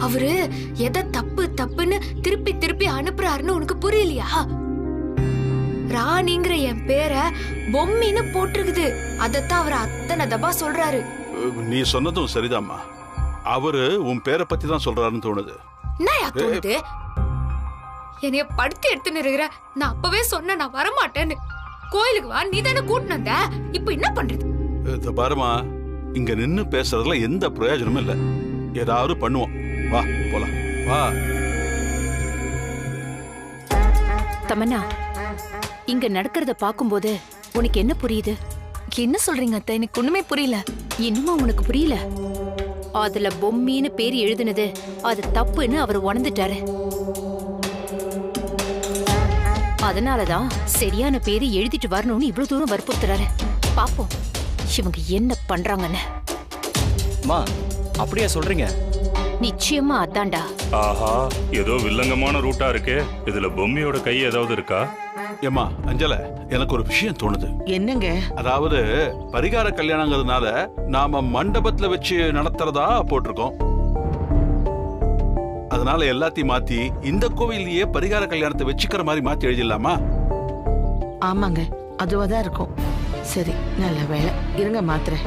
அவரு எதை தப்பு தப்புன்னு திருப்பி திருப்பி அனுப்புறாருன்னு உனக்கு புரியலையா? ராணிங்கிற என் பேரை பொம்மின்னு போட்டிருக்குது. அதத்தான் அவர் அத்தனை தப்பா சொல்றாரு. நீ சொன்னதும் சரிதாம்மா. அவரு உன் பேரை பத்தி தான் சொல்றாருன்னு தோணுது. என்ன தோணுது? என்னைய படுத்து எடுத்துன்னு இருக்கிற. நான் அப்பவே சொன்ன நான் வரமாட்டேன்னு. கோயிலுக்கு வா, நீ தானே கூட்டினு வந்த. இப்ப என்ன பண்றது? பாருமா, இங்க நின்னு பேசுறதுல எந்த பிரயோஜனமும் இல்ல. ஏதாவது பண்ணுவோம். வா போலாம், வா. தமன்னா, இங்க நடக்கிறத பாக்கும்போது உனக்கு என்ன புரியுது? என்ன சொல்றீங்க அத்தை? எனக்கு ஒண்ணுமே புரியல. இன்னுமா உனக்கு புரியல? அதுல பொம்மின்னு பேர் எழுதுனது அது தப்புன்னு அவர் உணர்ந்துட்டாரு. அதனாலதான் சரியான பேரு எழுதிட்டு வரணும்னு இவ்வளவு தூரம் வற்புறுத்துறாரு. பாப்போம் இவங்க என்ன பண்றாங்கன்னு. அப்படியா சொல்றீங்க? நிச்சயமா அதான்டா. ஆஹா, ஏதோ வில்லங்கமான ரூட்டா இருக்கே. இதுல பொம்மியோட கை ஏதாவது இருக்கா? ஏமா அஞ்சல, எனக்கு ஒரு விஷயம் தோணுது. என்னங்க? அதாவது பரிகார கல்யாணங்கிறதுனால நாம மண்டபத்துல வச்சு நடத்துறதா போட்டிருக்கோம். அதனால எல்லாத்தையும் மாத்தி இந்த கோவிலையே பரிகார கல்யாணத்தை வச்சுக்கிற மாதிரி மாத்தி எழுதிடலாமா? ஆமாங்க, அதுவாதான் இருக்கும். சரி, நல்ல வேலை. இருங்க மாத்திரை.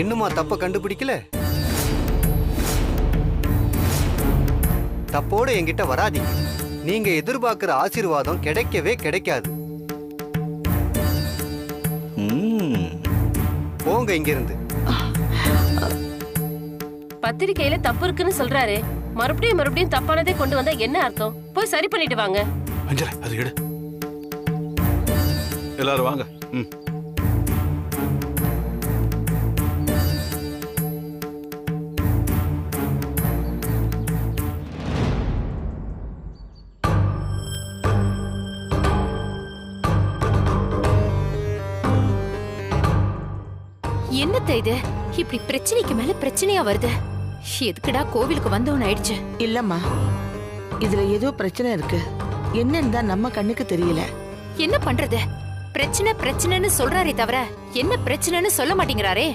இன்னுமா தப்ப கண்டுபிடிக்கல? தப்போட என்கிட்ட வராதீங்க. நீங்க எதிர்பார்க்கிற ஆசீர்வாதம் கிடைக்கவே கிடைக்காது. போங்க இங்கிருந்து. பத்திரிக்கையில தப்பு இருக்குன்னு சொல்றாரு. மறுபடியும் மறுபடியும் தப்பானதே கொண்டு வந்தா என்ன அர்த்தம்? போய் சரி பண்ணிட்டு வாங்க. அஞ்சல, அது எடு. எல்லாரும் வாங்க. என்னத்த இது? இப்படி பிரச்சனைக்கு மேல பிரச்சனையா வருது. எதுக்குடா கோவிலுக்கு வந்தவன் ஆயிடுச்சு. இல்லம்மா, இதுல ஏதோ பிரச்சனை இருக்கு. என்னன்னு தான் நம்ம கண்ணுக்கு தெரியல. என்ன பண்றது? பிரச்சனை பிரச்சனைன்னு சொல்றாரே தவிர என்ன பிரச்சனைன்னு சொல்ல மாட்டேங்கிறாரே.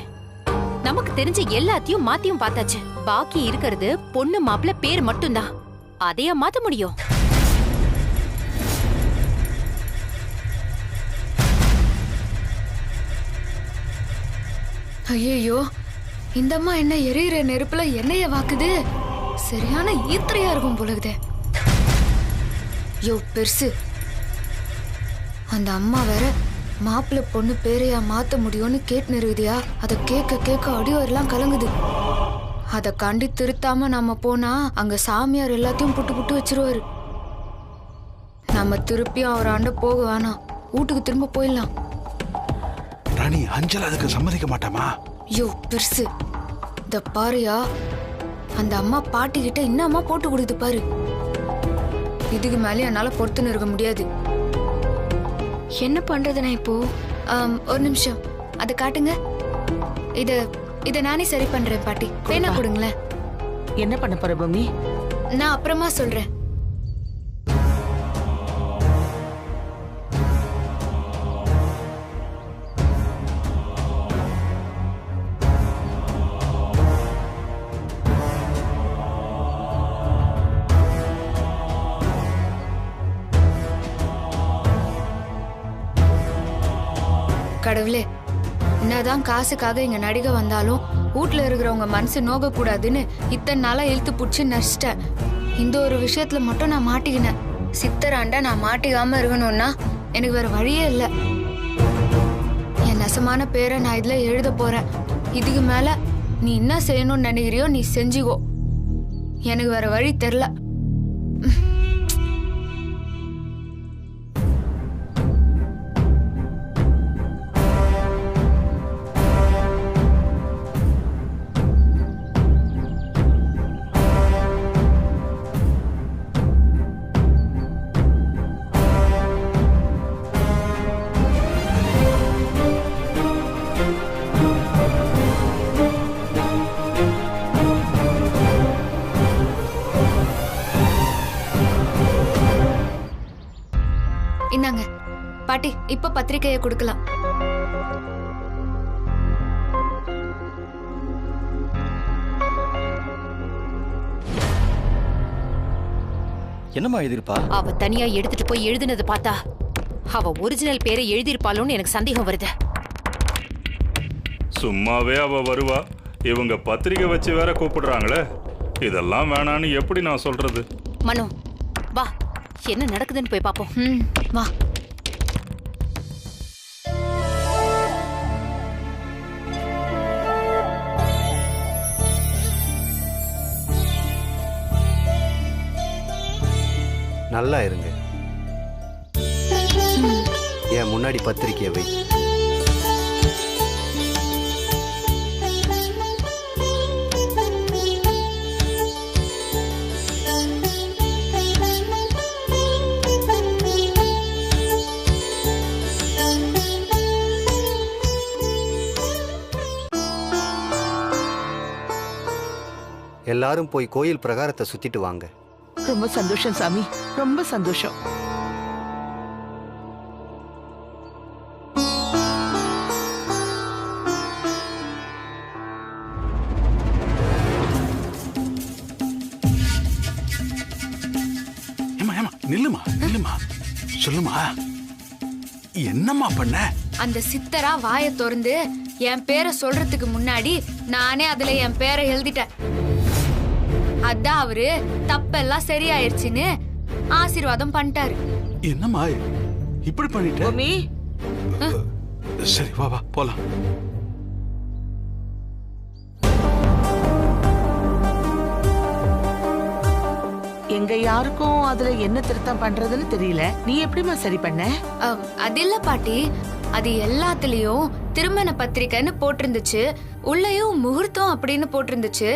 நமக்கு தெரிஞ்ச எல்லாத்தையும் மாத்தியும் பார்த்தாச்சு. பாக்கி இருக்கிறது பொண்ணு மாப்பிள்ள பேர் மட்டும்தான். அதையா மாத்த முடியும்? ஐயோ, இந்த அம்மா என்ன எரியிற நெருப்புல எண்ணெய வாக்குது. சரியான ஈத்திரையா இருக்கும் போலகுதே. யோ பெருசு, அந்த அம்மா வேற மாப்பிள்ள பொண்ணு பேரையா மாத்த முடியும்னு கேட்டு இருக்குதியா? அதை கேட்க கேட்க அடியோரெல்லாம் கலங்குது. அதை கண்டி திருத்தாம நாம போனா அங்க சாமியார் எல்லாத்தையும் புட்டு புட்டு வச்சிருவாரு. நம்ம திருப்பியும் அவர் ஆண்ட போக வேணாம், வீட்டுக்கு திரும்ப போயிடலாம். ராணி, அஞ்சல் அதுக்கு சம்மதிக்க மாட்டாமா? யோ பெருசு, இந்த பாருயா, அந்த அம்மா பாட்டி கிட்ட இன்னமா போட்டு கொடுத்து பாரு. இதுக்கு மேலே என்னால பொறுத்துன்னு இருக்க முடியாது. என்ன பண்றதுனா இப்போ? ஒரு நிமிஷம், அதை காட்டுங்க. இத நானே சரி பண்றேன் பாட்டி. பேனா கொடுங்களேன். என்ன பண்ண போற பொம்மி? நான் அப்புறமா சொல்றேன். கடவுளே, என்னதான் காசுக்காக இங்க நடிகை வந்தாலும் வீட்டுல இருக்கிறவங்க மனசு நோக கூடாதுன்னு இத்தனை நாளா இழுத்து புடிச்சு நடிச்சிட்டேன். இந்த ஒரு விஷயத்துல மட்டும் நான் மாட்டிக்கினேன். சித்தராண்டா நான் மாட்டிக்காம இருக்கணும்னா எனக்கு வேற வழியே இல்லை. என் நெசமான பேரை நான் இதுல எழுத போறேன். இதுக்கு மேல நீ என்ன செய்யணும்னு நினைக்கிறியோ நீ செஞ்சுக்கோ. எனக்கு வேற வழி தெரியல. இந்தாங்க பாட்டி, இப்ப பத்திரிக்கையை கொடுக்கலாம். என்னம்மா எழுதிருப்பா? அவ தனியா எடுத்துட்டு போய் எழுதுனது பார்த்தா அவ ஒரிஜினல் பேரை எழுதிருப்பாளோன்னு எனக்கு சந்தேகம் வருது. சும்மாவே அவ வருவா, இவங்க பத்திரிக்கை வச்சு வேற கூப்பிடுறாங்களே. இதெல்லாம் வேணான்னு எப்படி நான் சொல்றது? மனோ வா, என்ன நடக்குதுன்னு போய் பாப்போம். வா. நல்லா இருங்க. என் முன்னாடி பத்திரிக்கையை வை. எல்லாரும் போய் கோயில் பிரகாரத்தை சுத்திட்டு வாங்க. ரொம்ப சந்தோஷம் சாமி, ரொம்ப சந்தோஷம். ஏமா ஏமா நில்லுமா நில்லுமா, சொல்லுமா என்னம்மா பண்ண? அந்த சித்தரா வாயை திறந்து என் பேரை சொல்றதுக்கு முன்னாடி நானே அதுல என் பேரை எழுதிட்டேன். அதான் அவரு தப்பெல்லாம் சரியாயிருச்சுன்னு ஆசீர்வாதம் பண்ணிட்டாரு. என்னம்மா இப்படி பண்ணிட்ட? பூமி, சரி வா வா போலாம். எங்க யாருக்கும் அதுல என்ன திருத்தம் பண்றதுன்னு தெரியல. நீ எப்படிமா சரி பண்ண? அது இல்ல பாட்டி, அது எல்லாத்துலயும் திருமண பத்திரிக்கைன்னு போட்டிருந்துச்சு, உள்ளயும் முகூர்த்தம் அப்படின்னு போட்டிருந்துச்சு.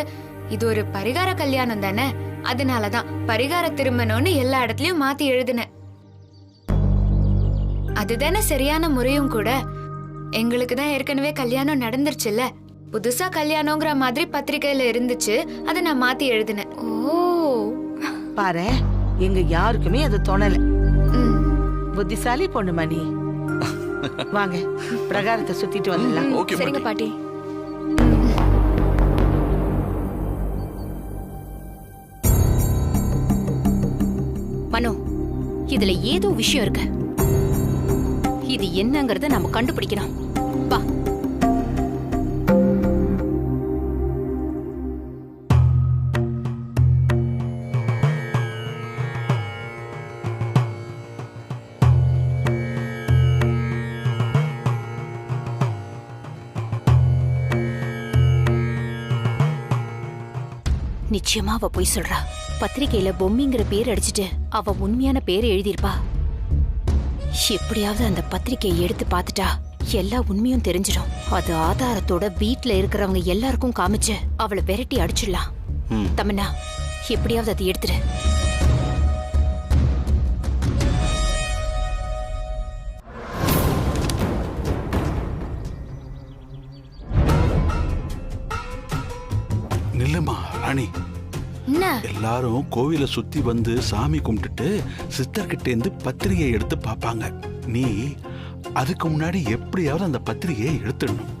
இது ஒரு பரிகார கல்யாணம் தானே, அதனாலதான் பரிகார திருமணம்னு எல்லா இடத்துலயும் மாத்தி எழுதினேன். அதுதானே சரியான முறையும் கூட. எங்களுக்கு தான் ஏற்கனவே கல்யாணம் நடந்துருச்சுல்ல, புதுசா கல்யாணங்கிற மாதிரி பத்திரிக்கையில இருந்துச்சு, அதை நான் மாத்தி எழுதினேன். ஓ பாரு, எங்க யாருக்குமே அது தோணல. புத்திசாலி பொண்ணு மணி. வாங்க பிரகாரத்தை சுத்திட்டு வந்துடலாம். சரிங்க பாட்டி. மனோ, இதுல ஏதோ விஷயம் இருக்கு. இது என்னங்கறத நாம கண்டுபிடிக்கணும். வா. நிச்சயமா அவ போய் சொல்றா. பத்திரிகையில பொம்மிங்கிற பேர் அடிச்சுட்டு அவ உண்மையான பேரை எழுதியிருப்பா. எப்படியாவது அந்த பத்திரிகையை எடுத்து பார்த்துட்டா எல்லா உண்மையும் தெரிஞ்சிடும். அது ஆதாரத்தோட வீட்டுல இருக்கிறவங்க எல்லாருக்கும் காமிச்சு அவளை விரட்டி அடிச்சிடலாம். தமன்னா, எப்படியாவது அதை எடுத்துரு. நில்லுமா ராணி, எல்லாரும் கோவில சுத்தி வந்து சாமி கும்பிட்டுட்டு சித்தர்கிட்ட இருந்து பத்திரிகையை எடுத்து பாப்பாங்க. நீ அதுக்கு முன்னாடி எப்படியாவது அந்த பத்திரிகையை எடுத்துடணும்.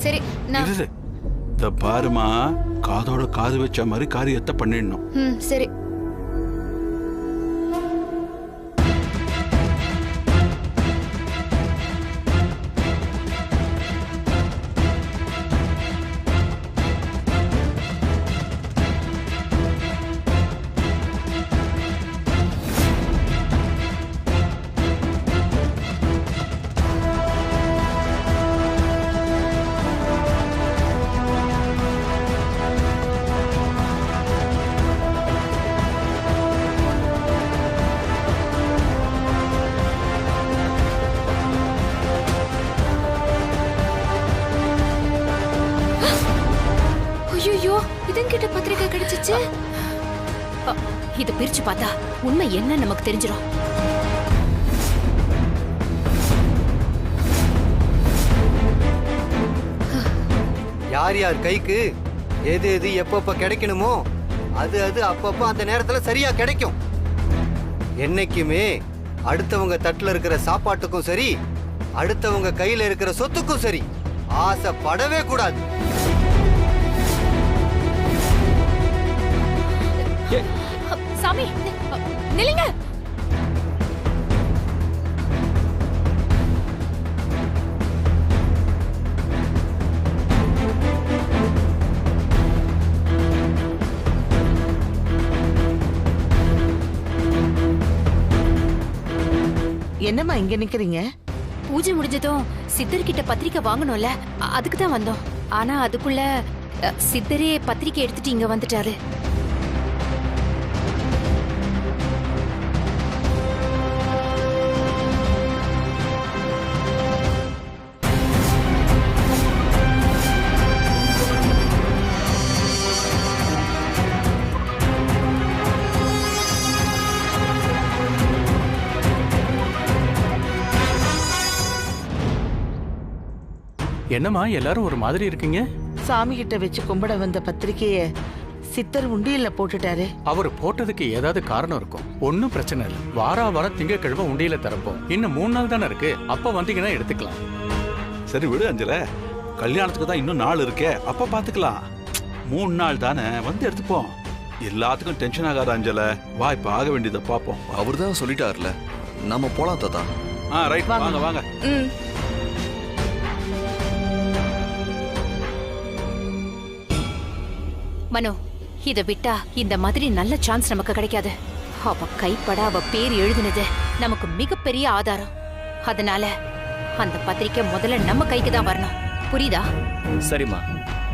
சரி. இத பாருமா, காதோட காது வச்ச மாதிரி காரியத்தை பண்ணிடணும். சரி. ஐயோ இதங்கிட்ட பத்திரிக்கை கிடைச்சிச்சு. இத பிரிச்சு பார்த்தா உண்மை என்ன நமக்கு தெரிஞ்சிடும். யார் யார் கைக்கு எது எது எப்பப்ப கிடைக்கணுமோ அது அது அப்பப்ப அந்த நேரத்துல சரியா கிடைக்கும். என்னைக்குமே அடுத்தவங்க தட்டுல இருக்கிற சாப்பாட்டுக்கும் சரி, அடுத்தவங்க கையில இருக்கிற சொத்துக்கும் சரி ஆசைப்படவே கூடாது. சாமி நில்லுங்க. என்னம்மா இங்க நிக்கிறீங்க? பூஜை முடிஞ்சதும் சித்தர்கிட்ட பத்திரிக்கை வாங்கணும்ல, அதுக்கு தான் வந்தோம். ஆனா அதுக்குள்ள சித்தரே பத்திரிக்கை எடுத்துட்டு இங்க வந்துட்டாரு. என்னம்மா எல்லாரும் ஒரு மாதிரி இருக்கீங்க? சாமி கிட்ட வச்சு கும்பிட வந்த பத்திரிக்கைய சித்தர் உண்டியல்ல போட்டுட்டாரு. அவர் போட்டதுக்கு ஏதாவது காரணம் இருக்கும். ஒன்னும் பிரச்சனை இல்லை. வார திங்கக்கிழமை உண்டியல திறப்போம். இன்னும் 3 நாள் தானே இருக்கு. அப்ப வந்தீங்கன்னா எடுத்துக்கலாம். சரி விடு அஞ்சல, கல்யாணத்துக்கு தான் இன்னும் நாள் இருக்கே, அப்ப பாத்துக்கலாம். 3 நாள் தானே, வந்து எடுத்துப்போம். எல்லாத்துக்கும் டென்ஷன் ஆகாத அஞ்சல, வா இப்ப ஆக வேண்டியதை பாப்போம். அவர் தான் சொல்லிட்டாருல, நாம போலாம் தாத்தா. ரைட், வாங்க வாங்க. மனோ, இத விட்டா இந்த மாதிரி நல்ல சான்ஸ் நமக்கு கிடைக்காது. அவ கைப்பட அவ பேர் எழுதுனது நமக்கு மிகப்பெரிய ஆதாரம். அதனால அந்த பத்திரிக்கை முதல்ல நம்ம கைக்கு தான் வரணும். புரியுதா? சரிம்மா,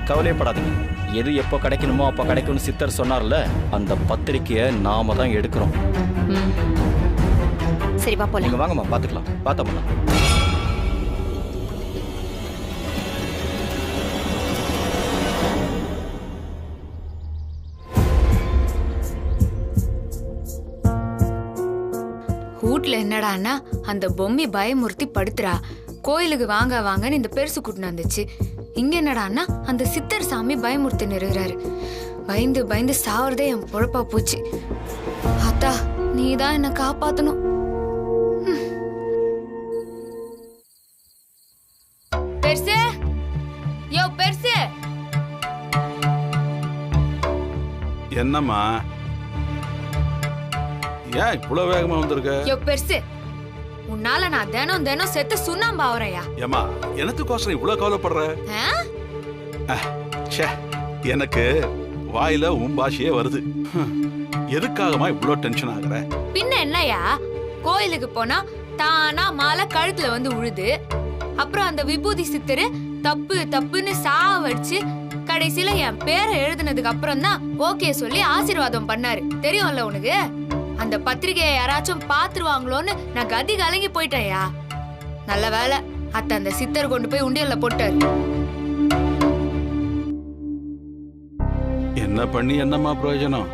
கவலையப்படாதீங்க. எது எப்போ கிடைக்கணுமோ அப்போ கிடைக்கும்னு சித்தர் சொன்னார்ல, அந்த பத்திரிக்கையை நாம தான் எடுக்கிறோம். சரி வா போலாம். நீங்க வாங்கம்மா, பாத்துக்கலாம். பார்த்தோம்னா வீட்ல என்னடான்னா அந்த பொம்மி பயமுறுத்தி படுத்துறா. கோயிலுக்கு வாங்க வாங்கன்னு இந்த பெருசு கூட்டின்னு வந்துச்சு. இங்க என்னடான்னா அந்த சித்தர் சாமி பயமுறுத்தி நிறுகிறாரு. பயந்து பயந்து சாவறதே என் பொழப்பா போச்சு. அத்தா, நீதான் என்ன காப்பாத்தணும். பெருசு, யோ பெருசு. என்னம்மா, ஏன் இவ்வளவு வேகமா வந்திருக்க? யோ பெருசு, உன்னால நான் தினம் தினம் செத்து சுண்ணாம்பு ஆவறையா? ஏமா, எனத்துக்கோசரம் இவ்வளவு கவலைப்படுற? எனக்கு வாயில உன் பாஷையே வருது. எதுக்காகமா இவ்வளவு டென்ஷன் ஆகுற? பின்ன என்னையா, கோயிலுக்கு போனா தானா மாலை கழுத்துல வந்து உழுது. அப்புறம் அந்த விபூதி சித்தரு தப்பு தப்புன்னு சாவடிச்சு கடைசியில என் பேரை எழுதுனதுக்கு அப்புறம் தான் ஓகே சொல்லி ஆசீர்வாதம் பண்ணாரு. தெரியும்ல உனக்கு? அந்த பத்திரிகையை யாராச்சும் பாத்துருவாங்களோன்னு நான் கதி கலங்கி போயிட்டேன்யா. நல்ல வேலை, அத்த அந்த சித்தர் கொண்டு போய் உண்டியல்ல போட்டாரு. என்ன பண்ணி என்னம்மா பிரயோஜனம்?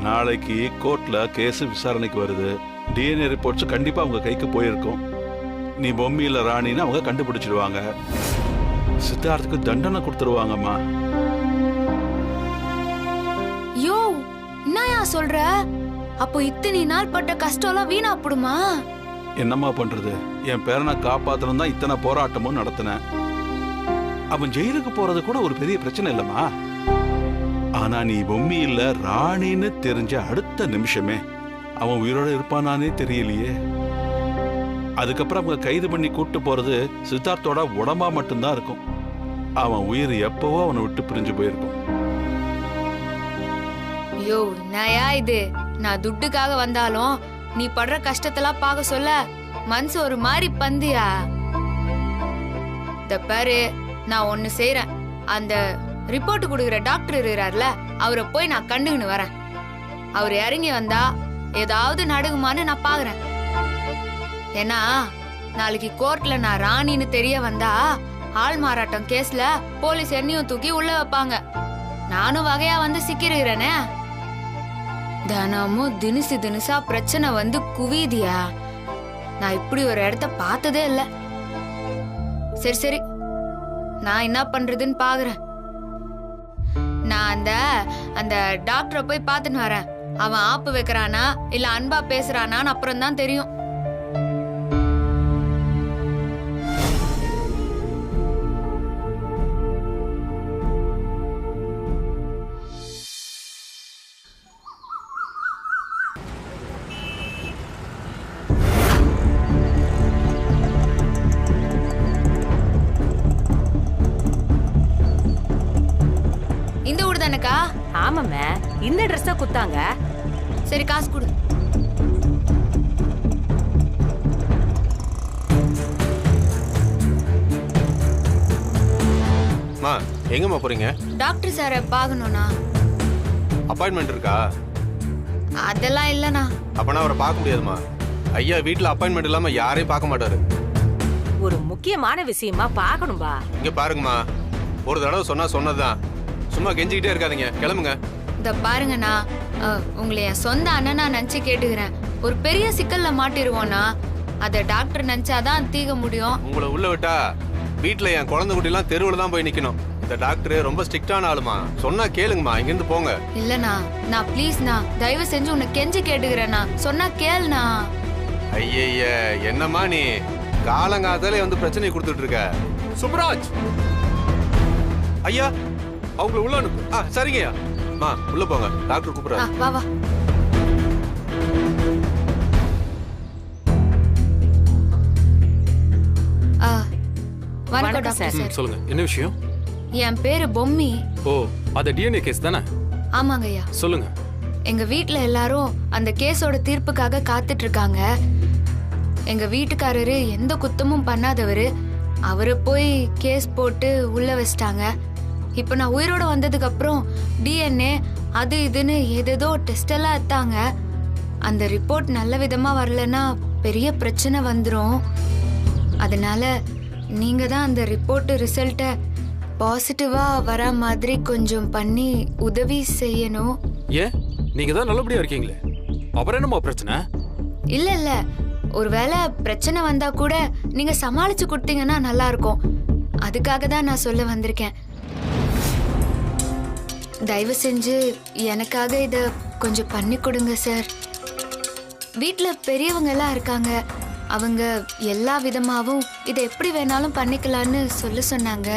நாளைக்கு கோர்ட்ல கேஸ் விசாரணைக்கு வருது. டிஎன்ஏ ரிப்போர்ட்ஸ் கண்டிப்பா அவங்க கைக்கு போயிருக்கும். நீ பொம்மியில ராணின்னு அவங்க கண்டுபிடிச்சிடுவாங்க. சித்தார்த்துக்கு தண்டனை கொடுத்துருவாங்கம்மா. யோ, என்னயா சொல்ற? அப்போ இத்தனை நாள் பட்ட கஷ்டம் எல்லாம் வீணா போடுமா? என்னம்மா பண்றது? என் பேரனை காப்பாத்தணும் தான் இத்தனை போராட்டமும் நடத்தினேன். அவன் ஜெயிலுக்கு போறது கூட ஒரு பெரிய பிரச்சனை இல்லம்மா. ஆனா நீ பொம்மி இல்ல ராணின்னு தெரிஞ்ச அடுத்த நிமிஷமே அவன் உயிரோட இருப்பானானே தெரியலையே. அதுக்கப்புறம் அவங்க கைது பண்ணி கூட்டு போறது சித்தார்த்தோட உடம்பா மட்டும்தான் இருக்கும். அவன் உயிர் எப்பவோ அவனை விட்டு பிரிஞ்சு போயிருக்கும். யோ, என்னயா இது? நான் துட்டுக்காக வந்தாலும் நீ படுற கஷ்டத்தெல்லாம் பார்க்க சொல்ல மனசு ஒரு மாதிரி பந்தியா. இந்த பாரு, நான் ஒண்ணு செய்யறேன். அந்த ரிப்போர்ட் கொடுக்குற டாக்டர் இருக்கிறார்ல, அவரை போய் நான் கண்டுகின்னு வரேன். அவர் இறங்கி வந்தா ஏதாவது நடுகுமான்னு நான் பாக்குறேன். ஏன்னா நாளைக்கு கோர்ட்ல நான் ராணின்னு தெரிய வந்தா ஆள் மாறாட்டம் கேஸ்ல போலீஸ் என்னையும் தூக்கி உள்ள வைப்பாங்க. நானும் வகையா வந்து சிக்கிறேனே. தினமும் தினுசா பிரச்சனை வந்து குவிதியா. நான் இப்படி ஒரு இடத்த பார்த்ததே இல்ல. சரி சரி, நான் என்ன பண்றதுன்னு பாக்குறேன். நான் அந்த டாக்டரை போய் பார்த்துன்னு வரேன். அவன் ஆப்பு வைக்கிறானா இல்ல அன்பா பேசுறானான்னு அப்புறம் தான் தெரியும். இந்த ஊடு தானக்கா? ஆமாம்மா, இந்த ட்ரெஸ் தான் குத்தாங்க. சரி, காசு கொடு. மா, எங்கம்மா போறீங்க? டாக்டர் சாரை பார்க்கணும்னா. அப்பாயின்மெண்ட் இருக்கா? அதெல்லாம் இல்லண்ணா. அப்பனா அவரை பார்க்க முடியாதுமா. ஐயா வீட்டுல அப்பாயின்மெண்ட் இல்லாம யாரையும் பார்க்க மாட்டாரு. ஒரு முக்கியமான விஷயமா பார்க்கணும்பா. இங்க பாருங்கம்மா, ஒரு தடவை சொன்னா சொன்னதுதான். சும்மா கெஞ்சிக்கிட்டே இருக்காதீங்க, கிளம்புங்க. இத பாருங்கண்ணா, உங்களை என் சொந்த அண்ணனா நினைச்சு கேட்டுக்கிறேன். ஒரு பெரிய சிக்கல்ல மாட்டிருவோம்னா அத டாக்டர் நினைச்சாதான் தீர்க்க முடியும். உங்களை உள்ள விட்டா வீட்டுல என் குழந்தை குட்டி எல்லாம் தெருவுல தான் போய் நிக்கணும். இந்த டாக்டர் ரொம்ப ஸ்ட்ரிக்டான ஆளுமா. சொன்னா கேளுங்கம்மா, இங்க இருந்து போங்க. இல்லண்ணா, நான் ப்ளீஸ்ண்ணா, தயவு செஞ்சு உன்னை கெஞ்சி கேட்டுக்கிறேண்ணா. சொன்னா கேளுண்ணா. ஐய, என்னம்மா நீ காலங்காத்தாலே வந்து பிரச்சனை கொடுத்துட்டு இருக்க. சுப்ராஜ் ஐயா, அவங்களை உள்ள அனுப்பு. சரிங்கய்யா. மா, உள்ள போங்க, டாக்டர் கூப்பிடுறாரு. வா வா. வணக்கம் டாக்டர் சார். சொல்லுங்க, என்ன விஷயம்? என் பேரு பொம்மி. ஓ, அது டிஎன்ஏ கேஸ் தானே? ஆமாங்கய்யா. சொல்லுங்க. எங்க வீட்ல எல்லாரும் அந்த கேஸோட தீர்ப்புக்காக காத்துட்டு இருக்காங்க. எங்க வீட்டுக்காரரு எந்த குத்தமும் பண்ணாதவரு. அவரை போய் கேஸ் போட்டு உள்ள வச்சிட்டாங்க. இப்ப நான் உயிரோட வந்ததுக்கு அப்புறம் டிஎன்ஏ அது இதுன்னு ஏதேதோ டெஸ்ட் எல்லாம் எடுத்தாங்க. அந்த ரிப்போர்ட் நல்ல விதமா வரலன்னா பெரிய பிரச்சனை வந்துரும். அதனால நீங்க தான் அந்த ரிப்போர்ட் ரிசல்ட்டை பாசிட்டிவா வர மாதிரி கொஞ்சம் பண்ணி உதவி செய்யணும். ஏன், நீங்க தான் நல்லபடியா இருக்கீங்களே, அப்புறம் என்னமா பிரச்சனை? இல்ல இல்ல, ஒருவேளை பிரச்சனை வந்தா கூட நீங்க சமாளிச்சு கொடுத்தீங்கன்னா நல்லா இருக்கும். அதுக்காக தான் நான் சொல்ல வந்திருக்கேன். தயவு செஞ்சு எனக்காக இத கொஞ்சம் பண்ணி கொடுங்க சார். வீட்ல பெரியவங்க எல்லாம் இருக்காங்க. அவங்க எல்லா விதமாவும் இதை எப்படி வேணாலும் பண்ணிக்கலான்னு சொல்ல சொன்னாங்க.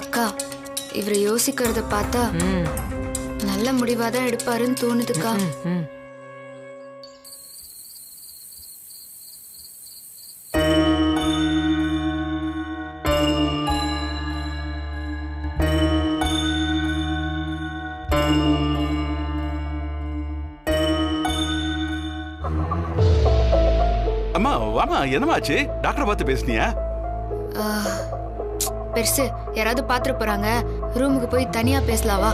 அக்கா, இவரை யோசிக்கிறத பார்த்தா நல்ல முடிவாதான் எடுப்பாருன்னு தோணுதுக்கா. அம்மா வாமா, என்னமாச்சு? டாக்டரை பார்த்து பேசுனியா? பெருசு, யாராவது பாத்துட்டு போறாங்க. ரூமுக்கு போய் தனியா பேசலாவா?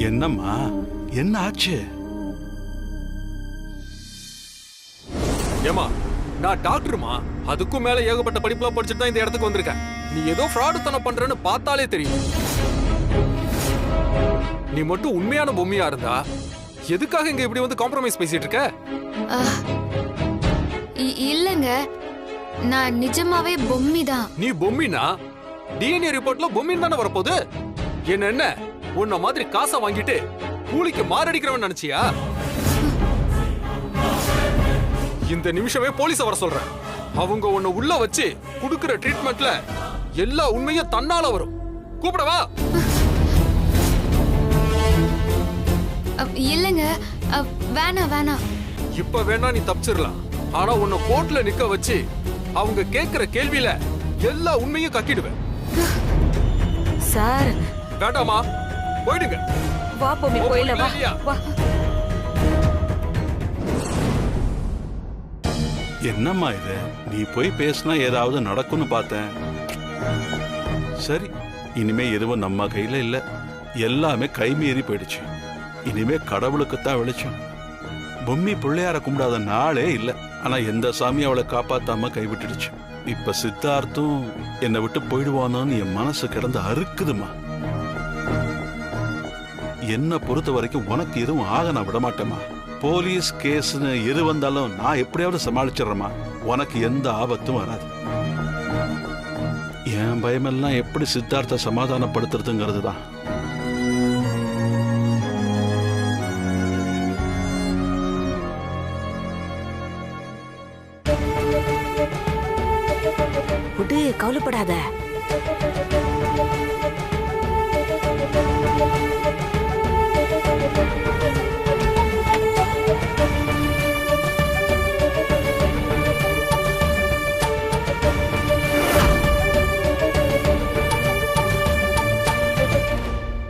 என்னம்மா, என்ன ஆச்சு? ஏமா, நான் டாக்டருமா, அதுக்கும் மேல ஏகப்பட்ட படிப்புலாம் படிச்சுட்டு தான் இந்த இடத்துக்கு வந்திருக்கேன். நீ ஏதோ ஃப்ராடுத்தனம் பண்றேன்னு பார்த்தாலே தெரியும். நீ மட்டும் உண்மையான பொம்மையா இருந்தா எதுக்காக இங்க இப்படி வந்து காம்ப்ரமைஸ் பேசிட்டு இருக்க? இல்லங்க, நான் நிஜமாவே பொம்மி தான். நீ பொம்மினா டிஎன்ஏ ரிப்போர்ட்ல பொம்மின்னு தானே வரப்போகுது. என்ன உன்ன மாதிரி காசை வாங்கிட்டு கூலிக்கு மாரடிக்கிறவன் நினைச்சியா? இந்த நிமிஷமே போலீஸ வர சொல்றேன். அவங்க உன்னை உள்ள வச்சு குடுக்கிற ட்ரீட்மெண்ட்ல எல்லா உண்மையும் தன்னால வரும். கூப்பிடவா? இல்லங்க, வேணாம். இப்ப வேணா நீ தப்பிச்சிடலாம். ஆனா உன்னை கோர்ட்ல நிக்க வச்சு அவங்க கேக்குற கேள்வியில எல்லா உண்மையும் கக்கிடுவேன். சார் வேண்டாமா, போயிடுங்க. வா பொம்மி, போயில வா. என்னம்மா இது? நீ போய் பேசினா ஏதாவது நடக்கும்னு பார்த்தேன். சரி, இனிமே எதுவும் நம்ம கையில இல்ல, எல்லாமே கைமீறி போயிடுச்சு. இனிமே கடவுளுக்குத்தான் வெளிச்சம். பொம்மி பிள்ளையார கும்பிடாத நாளே இல்ல. ஆனா எந்த சாமி அவளை காப்பாத்தாம கைவிட்டுடுச்சு. இப்ப சித்தார்த்தும் என்னை விட்டு போயிடுவானோன்னு என் மனசு கிடந்து அறுக்குதுமா. என்ன பொறுத்த வரைக்கும் உனக்கு எதுவும் ஆக நான் விட மாட்டேமா. போலீஸ் கேஸ்னு எது வந்தாலும் நான் எப்படியாவது சமாளிச்சிடறேமா. உனக்கு எந்த ஆபத்தும் வராது. என் பயமெல்லாம் எப்படி சித்தார்த்த சமாதானப்படுத்துறதுங்கிறது தான். கவலைப்படாத,